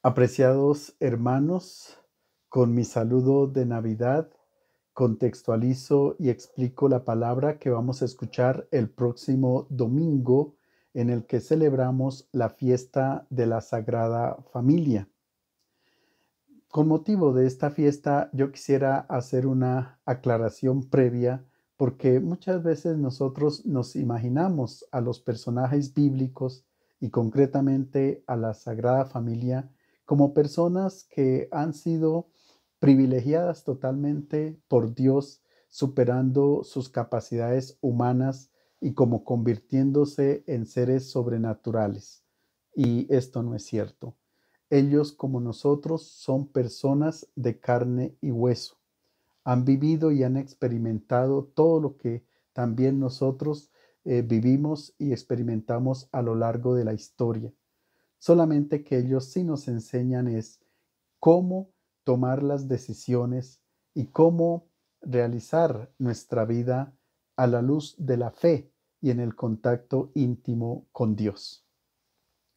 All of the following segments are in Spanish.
Apreciados hermanos, con mi saludo de Navidad, contextualizo y explico la palabra que vamos a escuchar el próximo domingo en el que celebramos la fiesta de la Sagrada Familia. Con motivo de esta fiesta, yo quisiera hacer una aclaración previa porque muchas veces nosotros nos imaginamos a los personajes bíblicos y concretamente a la Sagrada Familia como personas que han sido privilegiadas totalmente por Dios, superando sus capacidades humanas y como convirtiéndose en seres sobrenaturales. Y esto no es cierto. Ellos, como nosotros, son personas de carne y hueso. Han vivido y han experimentado todo lo que también nosotros vivimos y experimentamos a lo largo de la historia. Solamente que ellos sí nos enseñan es cómo tomar las decisiones y cómo realizar nuestra vida a la luz de la fe y en el contacto íntimo con Dios.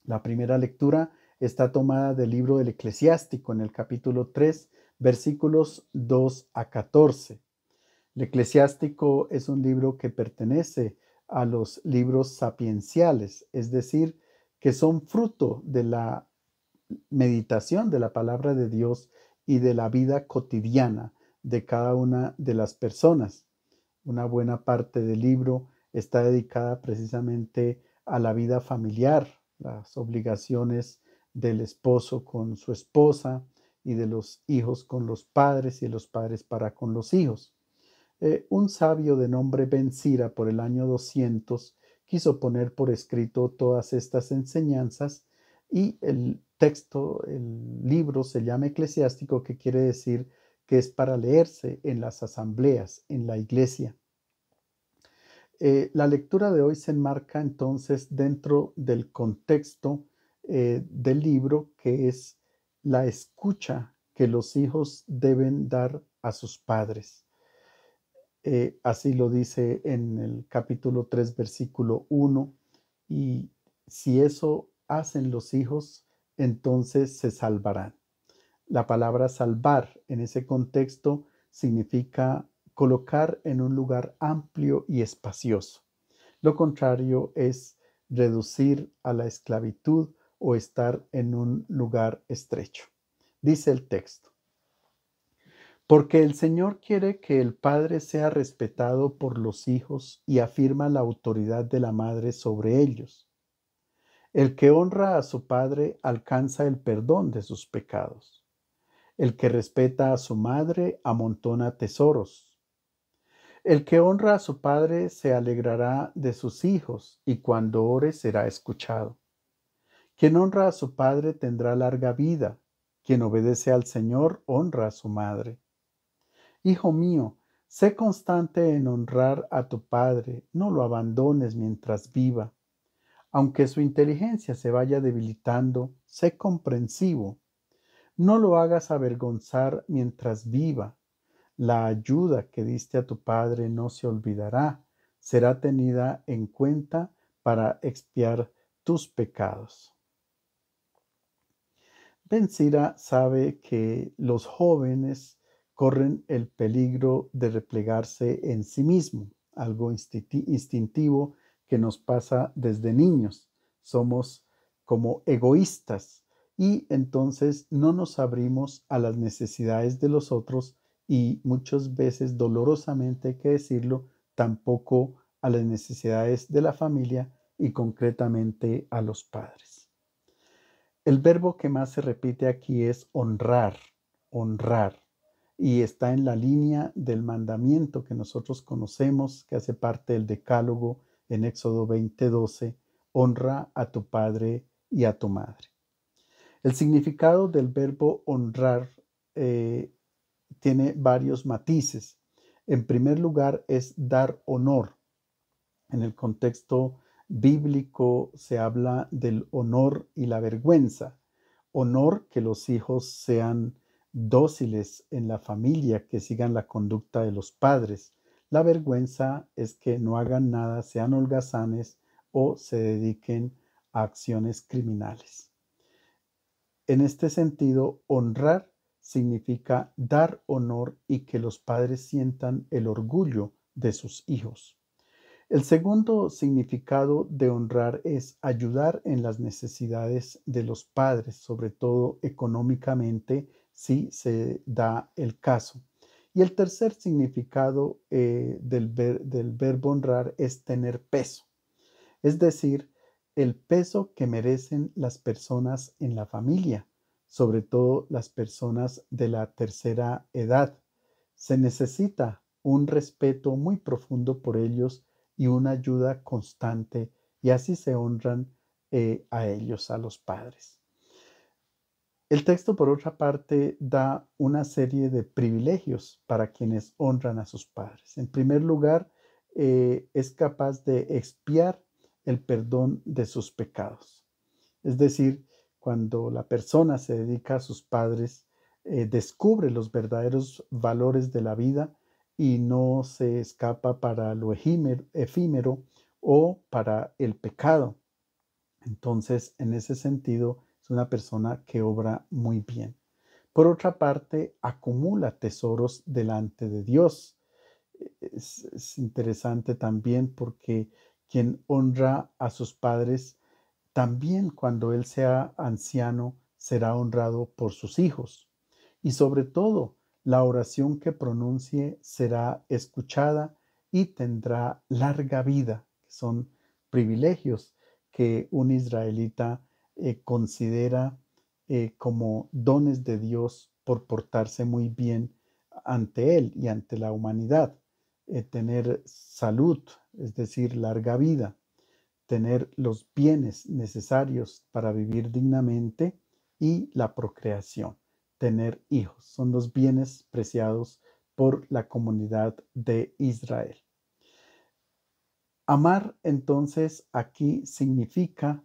La primera lectura está tomada del libro del Eclesiástico en el capítulo 3, versículos 2 a 14. El Eclesiástico es un libro que pertenece a los libros sapienciales, es decir, que son fruto de la meditación de la palabra de Dios y de la vida cotidiana de cada una de las personas. Una buena parte del libro está dedicada precisamente a la vida familiar, las obligaciones del esposo con su esposa y de los hijos con los padres y de los padres para con los hijos. Un sabio de nombre Ben Sira por el año 200 quiso poner por escrito todas estas enseñanzas y el texto, el libro se llama Eclesiástico, que quiere decir que es para leerse en las asambleas, en la iglesia. La lectura de hoy se enmarca entonces dentro del contexto del libro, que es la escucha que los hijos deben dar a sus padres. Así lo dice en el capítulo 3, versículo 1, y si eso hacen los hijos, entonces se salvarán. La palabra salvar en ese contexto significa colocar en un lugar amplio y espacioso. Lo contrario es reducir a la esclavitud o estar en un lugar estrecho. Dice el texto: porque el Señor quiere que el padre sea respetado por los hijos y afirma la autoridad de la madre sobre ellos. El que honra a su padre alcanza el perdón de sus pecados. El que respeta a su madre amontona tesoros. El que honra a su padre se alegrará de sus hijos y cuando ore será escuchado. Quien honra a su padre tendrá larga vida. Quien obedece al Señor honra a su madre. Hijo mío, sé constante en honrar a tu padre, no lo abandones mientras viva. Aunque su inteligencia se vaya debilitando, sé comprensivo. No lo hagas avergonzar mientras viva. La ayuda que diste a tu padre no se olvidará, será tenida en cuenta para expiar tus pecados. Ben Sira sabe que los jóvenes corren el peligro de replegarse en sí mismo, algo instintivo que nos pasa desde niños. Somos como egoístas y entonces no nos abrimos a las necesidades de los otros y muchas veces, dolorosamente hay que decirlo, tampoco a las necesidades de la familia y concretamente a los padres. El verbo que más se repite aquí es honrar, honrar, y está en la línea del mandamiento que nosotros conocemos, que hace parte del Decálogo en Éxodo 20:12, honra a tu padre y a tu madre. El significado del verbo honrar eh, tiene varios matices. En primer lugar, es dar honor. En el contexto bíblico se habla del honor y la vergüenza. Honor, que los hijos sean dóciles en la familia, que sigan la conducta de los padres. La vergüenza es que no hagan nada, sean holgazanes o se dediquen a acciones criminales. En este sentido, honrar significa dar honor y que los padres sientan el orgullo de sus hijos. El segundo significado de honrar es ayudar en las necesidades de los padres, sobre todo económicamente, si se da el caso. Y el tercer significado del verbo honrar es tener peso, es decir, el peso que merecen las personas en la familia, sobre todo las personas de la tercera edad. Se necesita un respeto muy profundo por ellos y una ayuda constante, y así se honran a ellos, a los padres. El texto, por otra parte, da una serie de privilegios para quienes honran a sus padres. En primer lugar, es capaz de expiar el perdón de sus pecados. Es decir, cuando la persona se dedica a sus padres, descubre los verdaderos valores de la vida y no se escapa para lo efímero o para el pecado. Entonces, en ese sentido, es una persona que obra muy bien. Por otra parte, acumula tesoros delante de Dios. Es interesante también porque quien honra a sus padres, también cuando él sea anciano, será honrado por sus hijos. Y sobre todo, la oración que pronuncie será escuchada y tendrá larga vida, que son privilegios que un israelita considera como dones de Dios por portarse muy bien ante él y ante la humanidad. Tener salud, es decir, larga vida, tener los bienes necesarios para vivir dignamente y la procreación, tener hijos. Son los bienes preciados por la comunidad de Israel. Amar entonces aquí significa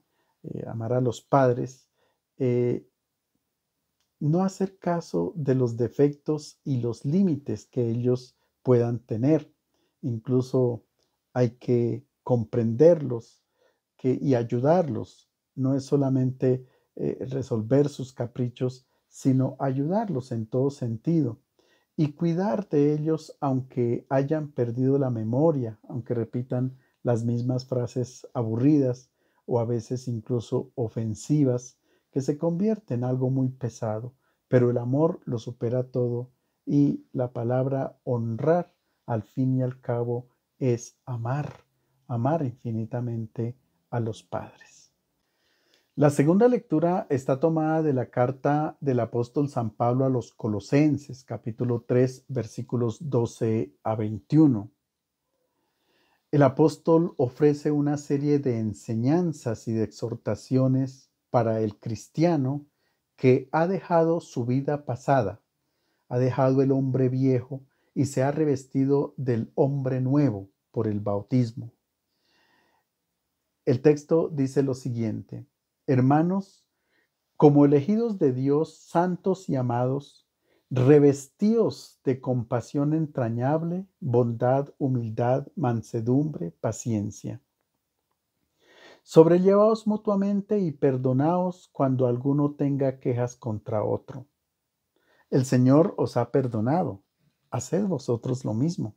amar a los padres, eh, no hacer caso de los defectos y los límites que ellos puedan tener. Incluso hay que comprenderlos y ayudarlos. No es solamente resolver sus caprichos, sino ayudarlos en todo sentido y cuidar de ellos aunque hayan perdido la memoria, aunque repitan las mismas frases aburridas o a veces incluso ofensivas, que se convierte en algo muy pesado, pero el amor lo supera todo y la palabra honrar al fin y al cabo es amar, amar infinitamente a los padres. La segunda lectura está tomada de la carta del apóstol San Pablo a los Colosenses, capítulo 3, versículos 12 a 21. El apóstol ofrece una serie de enseñanzas y de exhortaciones para el cristiano que ha dejado su vida pasada, ha dejado el hombre viejo y se ha revestido del hombre nuevo por el bautismo. El texto dice lo siguiente: hermanos, como elegidos de Dios, santos y amados, revestíos de compasión entrañable, bondad, humildad, mansedumbre, paciencia. Sobrellevaos mutuamente y perdonaos cuando alguno tenga quejas contra otro. El Señor os ha perdonado, haced vosotros lo mismo.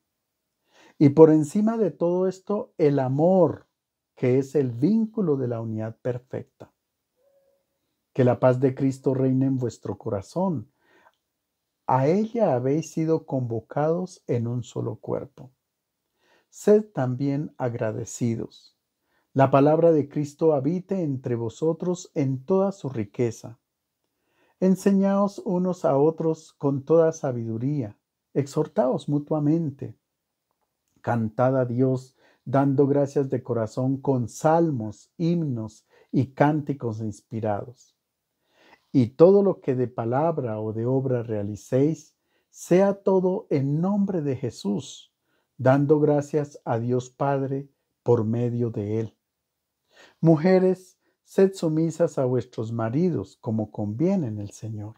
Y por encima de todo esto, el amor, que es el vínculo de la unidad perfecta. Que la paz de Cristo reine en vuestro corazón. A ella habéis sido convocados en un solo cuerpo. Sed también agradecidos. La palabra de Cristo habite entre vosotros en toda su riqueza. Enseñaos unos a otros con toda sabiduría. Exhortaos mutuamente. Cantad a Dios dando gracias de corazón con salmos, himnos y cánticos inspirados. Y todo lo que de palabra o de obra realicéis, sea todo en nombre de Jesús, dando gracias a Dios Padre por medio de él. Mujeres, sed sumisas a vuestros maridos, como conviene en el Señor.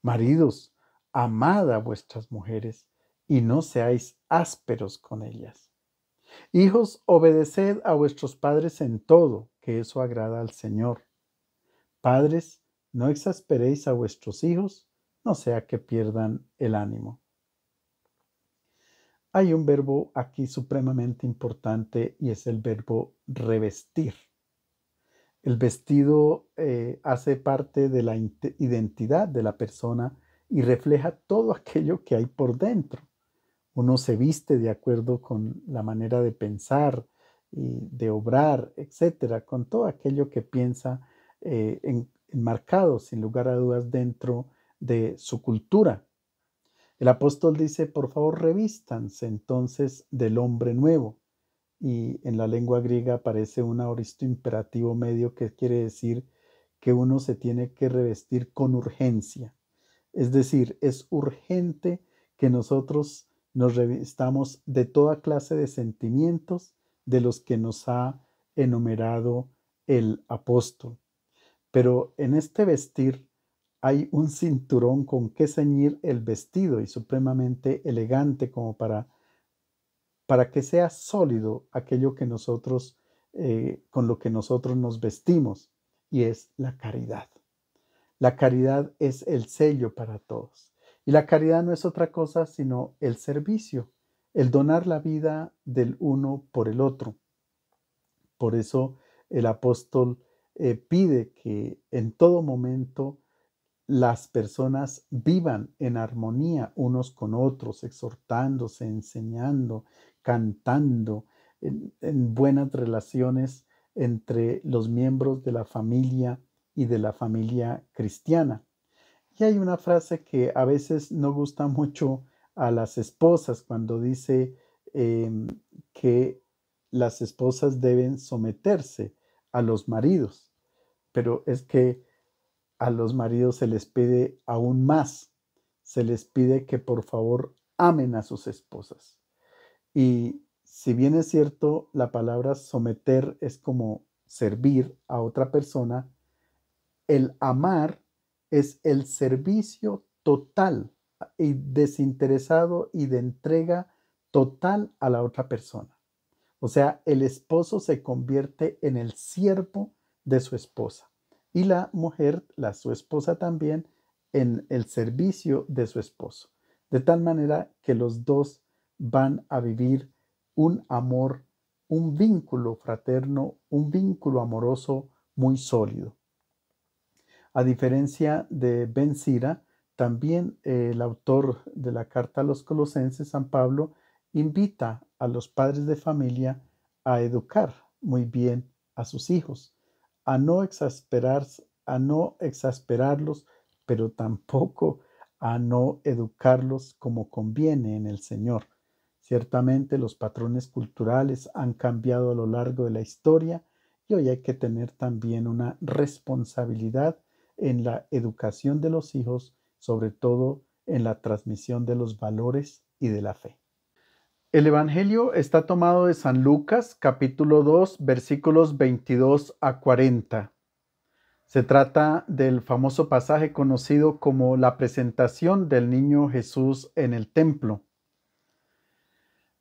Maridos, amad a vuestras mujeres, y no seáis ásperos con ellas. Hijos, obedeced a vuestros padres en todo, que eso agrada al Señor. Padres, No exasperéis a vuestros hijos, no sea que pierdan el ánimo. Hay un verbo aquí supremamente importante y es el verbo revestir. El vestido hace parte de la identidad de la persona y refleja todo aquello que hay por dentro. Uno se viste de acuerdo con la manera de pensar y de obrar, etcétera, con todo aquello que piensa enmarcado, sin lugar a dudas, dentro de su cultura. El apóstol dice, por favor, revístanse entonces del hombre nuevo. Y en la lengua griega aparece un aoristo imperativo medio que quiere decir que uno se tiene que revestir con urgencia. Es decir, es urgente que nosotros nos revistamos de toda clase de sentimientos de los que nos ha enumerado el apóstol. Pero en este vestir hay un cinturón con que ceñir el vestido y supremamente elegante como para que sea sólido aquello que nosotros, con lo que nosotros nos vestimos, y es la caridad. La caridad es el sello para todos. Y la caridad no es otra cosa sino el servicio, el donar la vida del uno por el otro. Por eso el apóstol pide que en todo momento las personas vivan en armonía unos con otros, exhortándose, enseñando, cantando, en buenas relaciones entre los miembros de la familia y de la familia cristiana. Y hay una frase que a veces no gusta mucho a las esposas cuando dice que las esposas deben someterse a los maridos, pero es que a los maridos se les pide aún más, se les pide que por favor amen a sus esposas. Y si bien es cierto, la palabra someter es como servir a otra persona, el amar es el servicio total y desinteresado y de entrega total a la otra persona. O sea, el esposo se convierte en el siervo de su esposa y la mujer, su esposa también, en el servicio de su esposo. De tal manera que los dos van a vivir un amor, un vínculo fraterno, un vínculo amoroso muy sólido. A diferencia de Ben Sira, también el autor de la carta a los Colosenses, San Pablo, invita a los padres de familia a educar muy bien a sus hijos, a no exasperarlos, pero tampoco a no educarlos como conviene en el Señor. Ciertamente los patrones culturales han cambiado a lo largo de la historia y hoy hay que tener también una responsabilidad en la educación de los hijos, sobre todo en la transmisión de los valores y de la fe. El Evangelio está tomado de San Lucas, capítulo 2, versículos 22 a 40. Se trata del famoso pasaje conocido como la presentación del niño Jesús en el templo.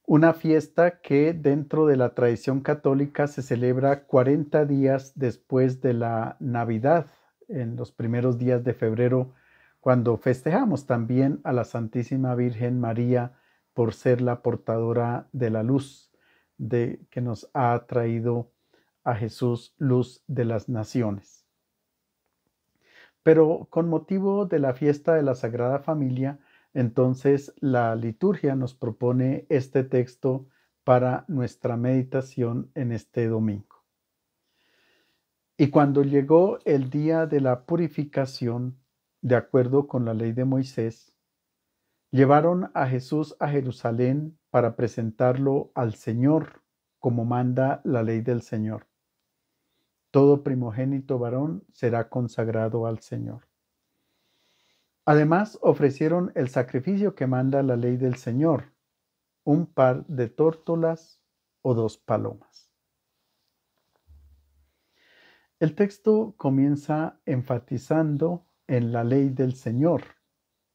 Una fiesta que dentro de la tradición católica se celebra 40 días después de la Navidad, en los primeros días de febrero, cuando festejamos también a la Santísima Virgen María por ser la portadora de la luz que nos ha traído a Jesús, luz de las naciones. Pero con motivo de la fiesta de la Sagrada Familia, entonces la liturgia nos propone este texto para nuestra meditación en este domingo. Y cuando llegó el día de la purificación, de acuerdo con la ley de Moisés, llevaron a Jesús a Jerusalén para presentarlo al Señor, como manda la ley del Señor. Todo primogénito varón será consagrado al Señor. Además, ofrecieron el sacrificio que manda la ley del Señor, un par de tórtolas o 2 palomas. El texto comienza enfatizando en la ley del Señor,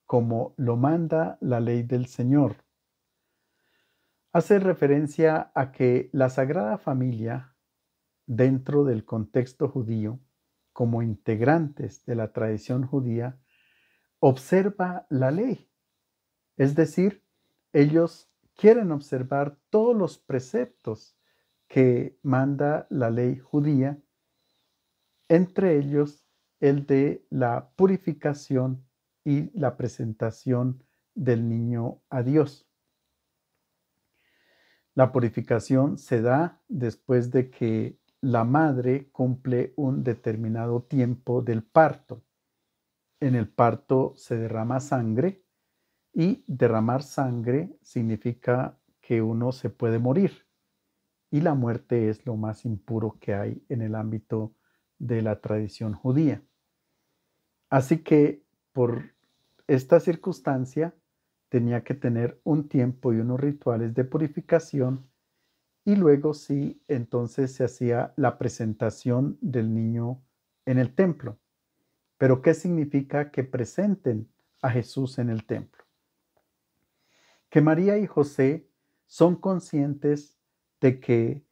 como lo manda la ley del Señor. Hace referencia a que la Sagrada Familia, dentro del contexto judío, como integrantes de la tradición judía, observa la ley. Es decir, ellos quieren observar todos los preceptos que manda la ley judía, entre ellos el de la purificación y la presentación del niño a Dios. La purificación se da después de que la madre cumple un determinado tiempo del parto. En el parto se derrama sangre y derramar sangre significa que uno se puede morir. Y la muerte es lo más impuro que hay en el ámbito de la tradición judía. Así que por esta circunstancia tenía que tener un tiempo y unos rituales de purificación y luego sí, entonces se hacía la presentación del niño en el templo. Pero ¿qué significa que presenten a Jesús en el templo? Que María y José son conscientes de que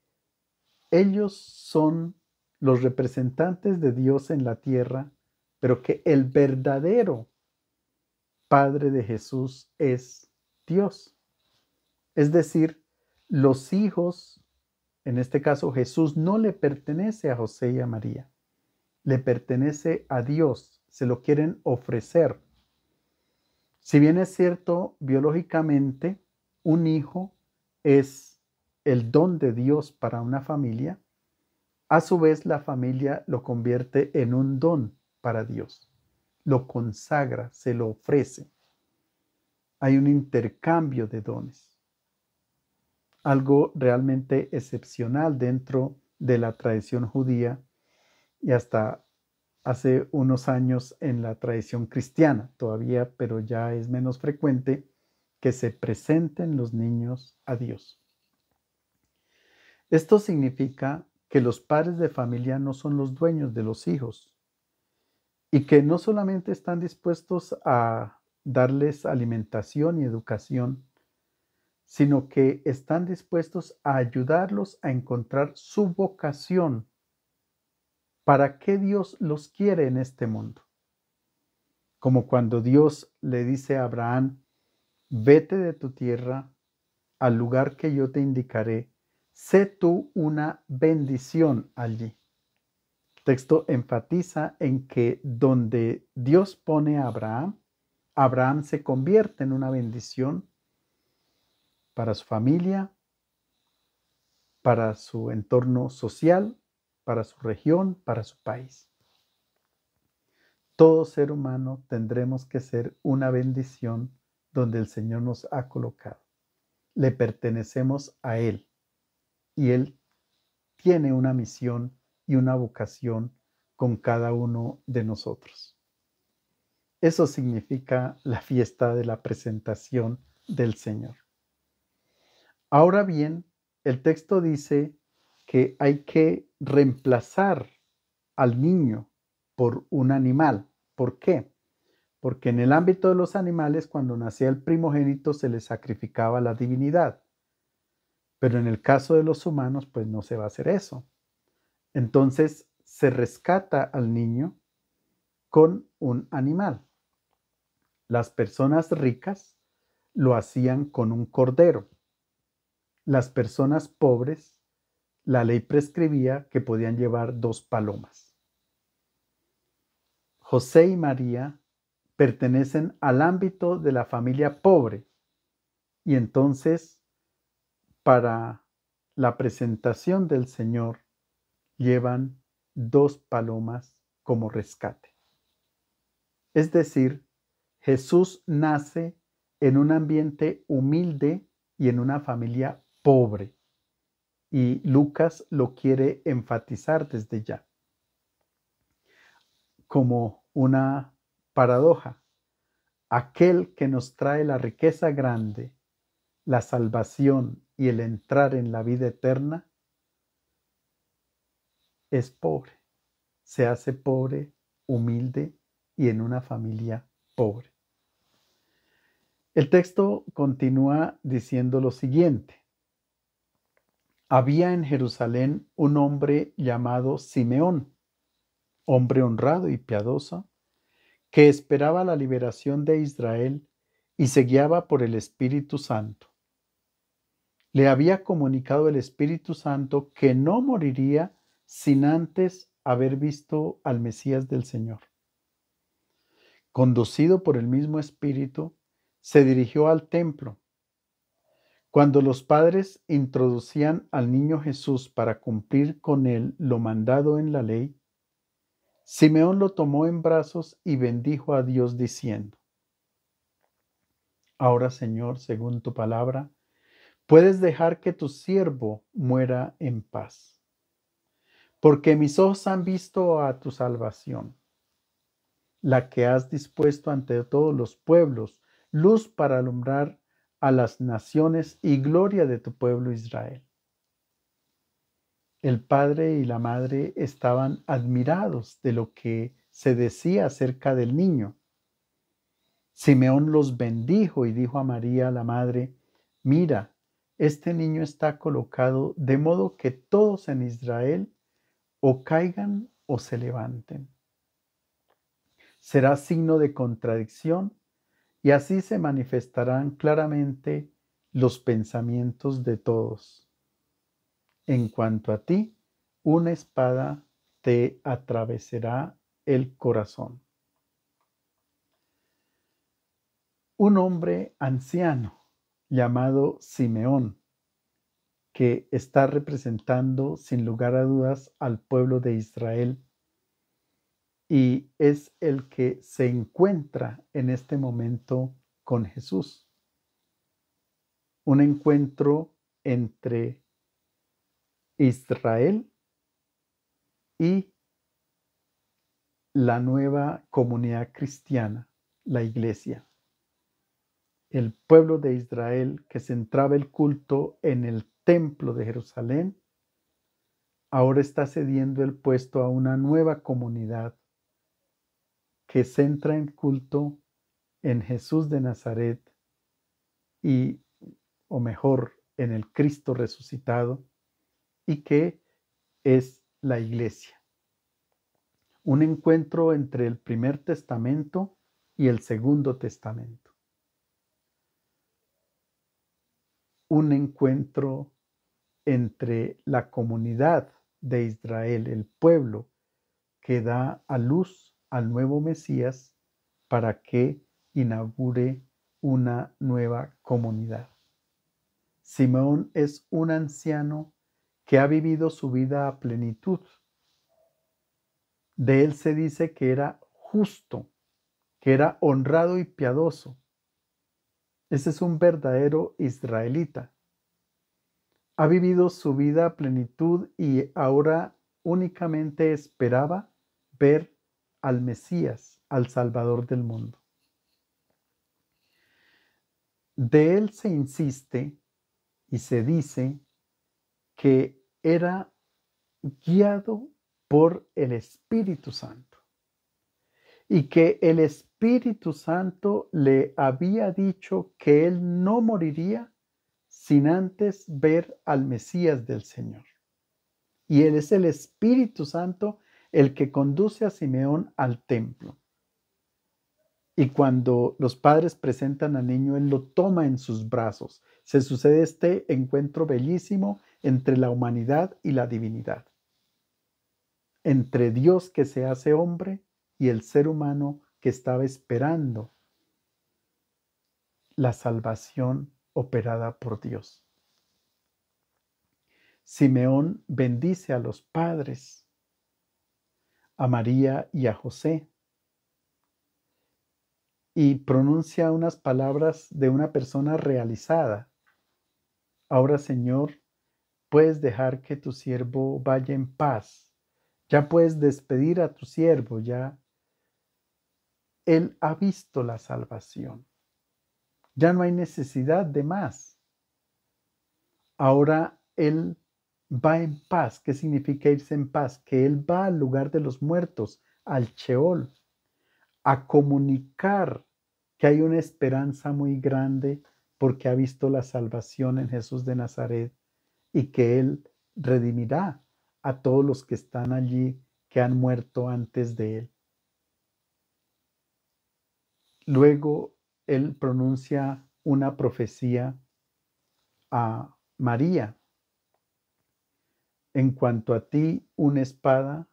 ellos son los representantes de Dios en la tierra, pero que el verdadero Padre de Jesús es Dios. Es decir, los hijos, en este caso Jesús, no le pertenece a José y a María, le pertenece a Dios, se lo quieren ofrecer. Si bien es cierto, biológicamente, un hijo es el don de Dios para una familia, a su vez la familia lo convierte en un don para Dios, lo consagra, se lo ofrece. Hay un intercambio de dones, algo realmente excepcional dentro de la tradición judía y hasta hace unos años en la tradición cristiana todavía, pero ya es menos frecuente que se presenten los niños a Dios. Esto significa que los padres de familia no son los dueños de los hijos y que no solamente están dispuestos a darles alimentación y educación, sino que están dispuestos a ayudarlos a encontrar su vocación. ¿Para qué Dios los quiere en este mundo? Como cuando Dios le dice a Abraham, vete de tu tierra al lugar que yo te indicaré, sé tú una bendición allí. El texto enfatiza en que donde Dios pone a Abraham, Abraham se convierte en una bendición para su familia, para su entorno social, para su región, para su país. Todo ser humano tendremos que ser una bendición donde el Señor nos ha colocado. Le pertenecemos a Él y Él tiene una misión y una vocación con cada uno de nosotros. Eso significa la fiesta de la presentación del Señor. Ahora bien, el texto dice que hay que reemplazar al niño por un animal. ¿Por qué? Porque en el ámbito de los animales, cuando nacía el primogénito, se le sacrificaba a la divinidad. Pero en el caso de los humanos, pues no se va a hacer eso. Entonces se rescata al niño con un animal. Las personas ricas lo hacían con un cordero. Las personas pobres, la ley prescribía que podían llevar 2 palomas. José y María pertenecen al ámbito de la familia pobre y entonces para la presentación del Señor llevan 2 palomas como rescate. Es decir, Jesús nace en un ambiente humilde y en una familia pobre. Y Lucas lo quiere enfatizar desde ya. Como una paradoja, aquel que nos trae la riqueza grande, la salvación y el entrar en la vida eterna, es pobre, se hace pobre, humilde y en una familia pobre. El texto continúa diciendo lo siguiente. Había en Jerusalén un hombre llamado Simeón. hombre honrado y piadoso, que esperaba la liberación de Israel y se guiaba por el Espíritu Santo. Le había comunicado el Espíritu Santo que no moriría sin antes haber visto al Mesías del Señor. Conducido por el mismo Espíritu, se dirigió al templo. Cuando los padres introducían al niño Jesús para cumplir con él lo mandado en la ley, Simeón lo tomó en brazos y bendijo a Dios diciendo: Ahora, Señor, según tu palabra, puedes dejar que tu siervo muera en paz, porque mis ojos han visto a tu salvación, la que has dispuesto ante todos los pueblos, luz para alumbrar a las naciones y gloria de tu pueblo Israel. El padre y la madre estaban admirados de lo que se decía acerca del niño. Simeón los bendijo y dijo a María, la madre: Mira, este niño está colocado de modo que todos en Israel o caigan o se levanten. Será signo de contradicción y así se manifestarán claramente los pensamientos de todos. En cuanto a ti, una espada te atravesará el corazón. Un hombre anciano llamado Simeón, que está representando sin lugar a dudas al pueblo de Israel y es el que se encuentra en este momento con Jesús. Un encuentro entre Israel y la nueva comunidad cristiana, la iglesia. El pueblo de Israel que centraba el culto en el templo de Jerusalén, ahora está cediendo el puesto a una nueva comunidad que centra el culto en Jesús de Nazaret y, o mejor, en el Cristo resucitado, y que es la iglesia. Un encuentro entre el primer testamento y el segundo testamento. Un encuentro entre la comunidad de Israel, el pueblo que da a luz al nuevo Mesías para que inaugure una nueva comunidad. Simeón es un anciano que ha vivido su vida a plenitud. De él se dice que era justo, que era honrado y piadoso. Ese es un verdadero israelita. Ha vivido su vida a plenitud y ahora únicamente esperaba ver al Mesías, al Salvador del mundo. De él se insiste y se dice que era guiado por el Espíritu Santo y que el Espíritu Santo le había dicho que él no moriría sin antes ver al Mesías del Señor. Y él es el Espíritu Santo el que conduce a Simeón al templo. Y cuando los padres presentan al niño, él lo toma en sus brazos. Se sucede este encuentro bellísimo entre la humanidad y la divinidad. Entre Dios que se hace hombre y el ser humano que estaba esperando la salvación operada por Dios. Simeón bendice a los padres, a María y a José, y pronuncia unas palabras de una persona realizada. Ahora, Señor, puedes dejar que tu siervo vaya en paz. Ya puedes despedir a tu siervo, ya él ha visto la salvación. Ya no hay necesidad de más. Ahora él va en paz. ¿Qué significa irse en paz? Que él va al lugar de los muertos, al Sheol, a comunicar que hay una esperanza muy grande porque ha visto la salvación en Jesús de Nazaret y que él redimirá a todos los que están allí que han muerto antes de él. Luego él pronuncia una profecía a María. En cuanto a ti, una espada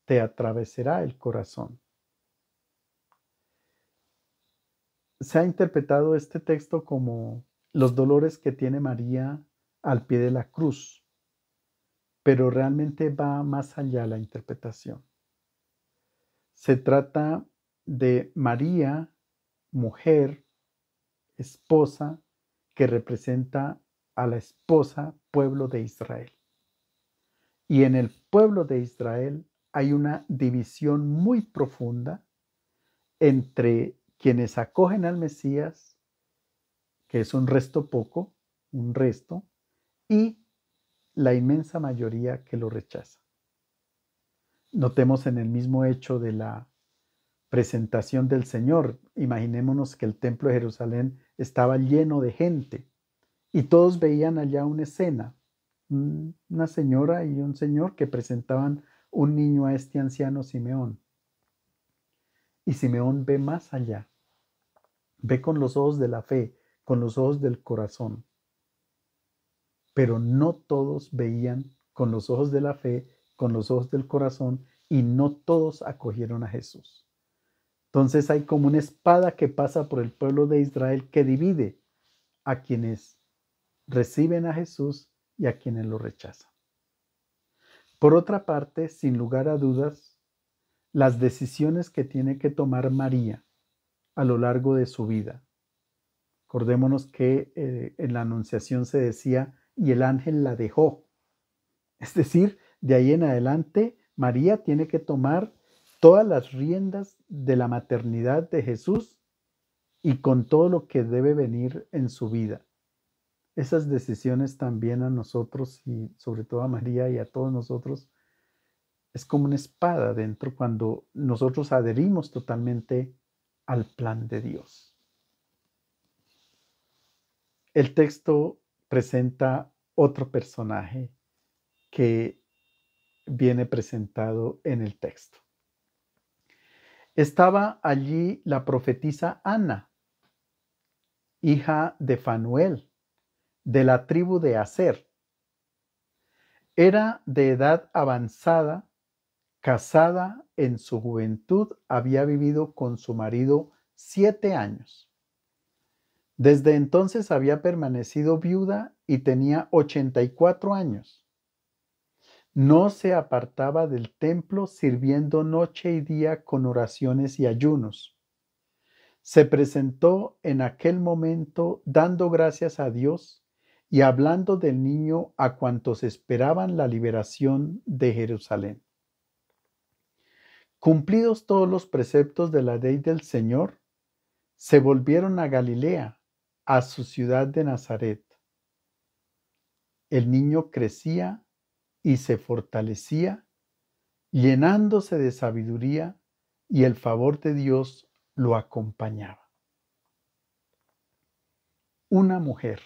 te atravesará el corazón. Se ha interpretado este texto como los dolores que tiene María al pie de la cruz, pero realmente va más allá la interpretación. Se trata de María, mujer, esposa, que representa a la esposa pueblo de Israel. Y en el pueblo de Israel hay una división muy profunda entre quienes acogen al Mesías, que es un resto poco, un resto, y la inmensa mayoría que lo rechaza. Notemos en el mismo hecho de la presentación del Señor. Imaginémonos que el templo de Jerusalén estaba lleno de gente y todos veían allá una escena, una señora y un señor que presentaban un niño a este anciano Simeón. Y Simeón ve más allá, ve con los ojos de la fe, con los ojos del corazón. Pero no todos veían con los ojos de la fe, con los ojos del corazón, y no todos acogieron a Jesús. Entonces hay como una espada que pasa por el pueblo de Israel que divide a quienes reciben a Jesús y a quienes lo rechazan. Por otra parte, sin lugar a dudas, las decisiones que tiene que tomar María a lo largo de su vida. Acordémonos que en la Anunciación se decía, y el ángel la dejó. Es decir, de ahí en adelante, María tiene que tomar todas las riendas de la maternidad de Jesús y con todo lo que debe venir en su vida. Esas decisiones también a nosotros y sobre todo a María y a todos nosotros es como una espada dentro cuando nosotros adherimos totalmente al plan de Dios. El texto presenta otro personaje que viene presentado en el texto. Estaba allí la profetisa Ana, hija de Fanuel, de la tribu de Aser. Era de edad avanzada, casada en su juventud, había vivido con su marido 7 años. Desde entonces había permanecido viuda y tenía 84 años. No se apartaba del templo, sirviendo noche y día con oraciones y ayunos. Se presentó en aquel momento dando gracias a Dios y hablando del niño a cuantos esperaban la liberación de Jerusalén. Cumplidos todos los preceptos de la ley del Señor, se volvieron a Galilea, a su ciudad de Nazaret. El niño crecía y se fortalecía, llenándose de sabiduría, y el favor de Dios lo acompañaba. Una mujer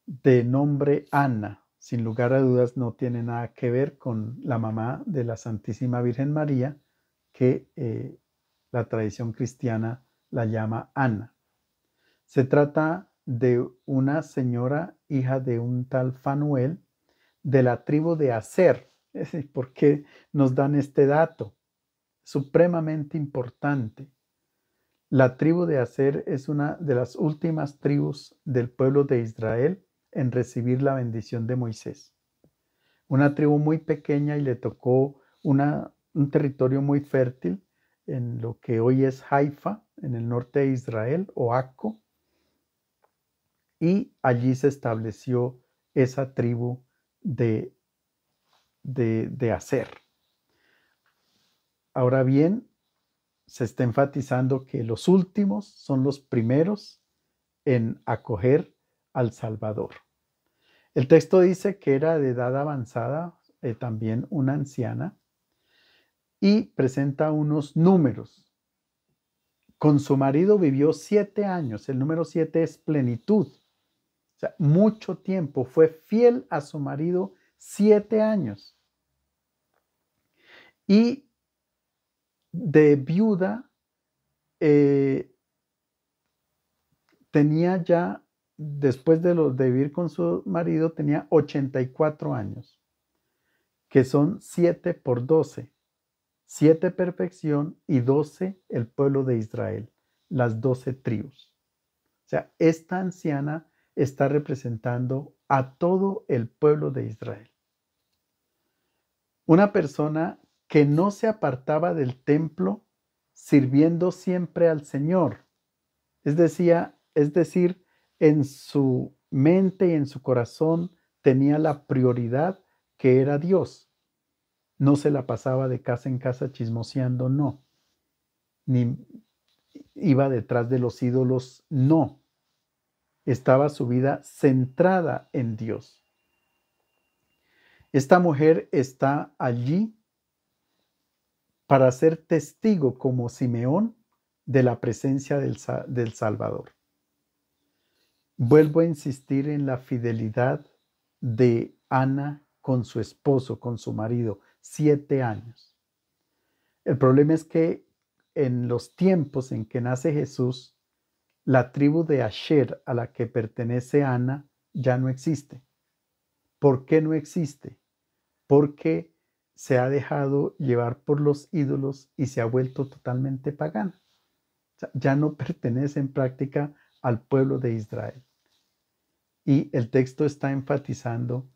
de nombre Ana, sin lugar a dudas, no tiene nada que ver con la mamá de la Santísima Virgen María, que la tradición cristiana la llama Ana. Se trata de una señora hija de un tal Fanuel de la tribu de Aser. ¿Por qué nos dan este dato? Supremamente importante. La tribu de Aser es una de las últimas tribus del pueblo de Israel en recibir la bendición de Moisés. Una tribu muy pequeña y le tocó un territorio muy fértil en lo que hoy es Haifa, en el norte de Israel, o Acco, y allí se estableció esa tribu de Aser. Ahora bien, se está enfatizando que los últimos son los primeros en acoger al Salvador. El texto dice que era de edad avanzada, también una anciana, y presenta unos números. Con su marido vivió 7 años, el número 7 es plenitud. O sea, mucho tiempo, fue fiel a su marido 7 años. Y de viuda tenía ya, después de vivir con su marido, tenía 84 años, que son 7 por 12. 7 perfección y 12 el pueblo de Israel, las 12 tribus. O sea, esta anciana está representando a todo el pueblo de Israel. Una persona que no se apartaba del templo sirviendo siempre al Señor. Es decir, en su mente y en su corazón tenía la prioridad que era Dios. No se la pasaba de casa en casa chismoseando, no. Ni iba detrás de los ídolos, no. Estaba su vida centrada en Dios. Esta mujer está allí para ser testigo como Simeón de la presencia del Salvador. Vuelvo a insistir en la fidelidad de Ana con su esposo, con su marido, 7 años. El problema es que en los tiempos en que nace Jesús, la tribu de Asher a la que pertenece Ana ya no existe. ¿Por qué no existe? Porque se ha dejado llevar por los ídolos y se ha vuelto totalmente pagana. O sea, ya no pertenece en práctica al pueblo de Israel. Y el texto está enfatizando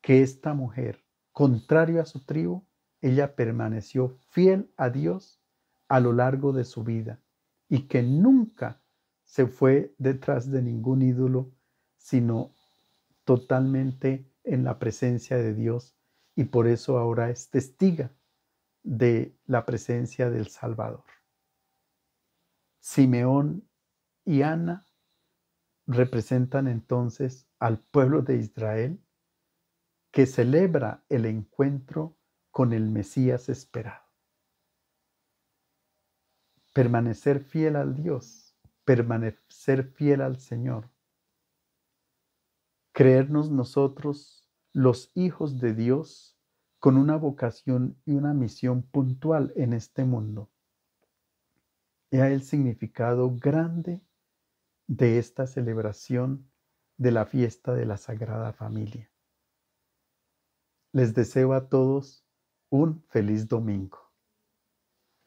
que esta mujer, contrario a su tribu, ella permaneció fiel a Dios a lo largo de su vida y que nunca se fue detrás de ningún ídolo, sino totalmente en la presencia de Dios, y por eso ahora es testiga de la presencia del Salvador. Simeón y Ana representan entonces al pueblo de Israel que celebra el encuentro con el Mesías esperado. Permanecer fiel al Dios, permanecer fiel al Señor, creernos nosotros los hijos de Dios con una vocación y una misión puntual en este mundo. Es el significado grande de esta celebración de la fiesta de la Sagrada Familia. Les deseo a todos un feliz domingo.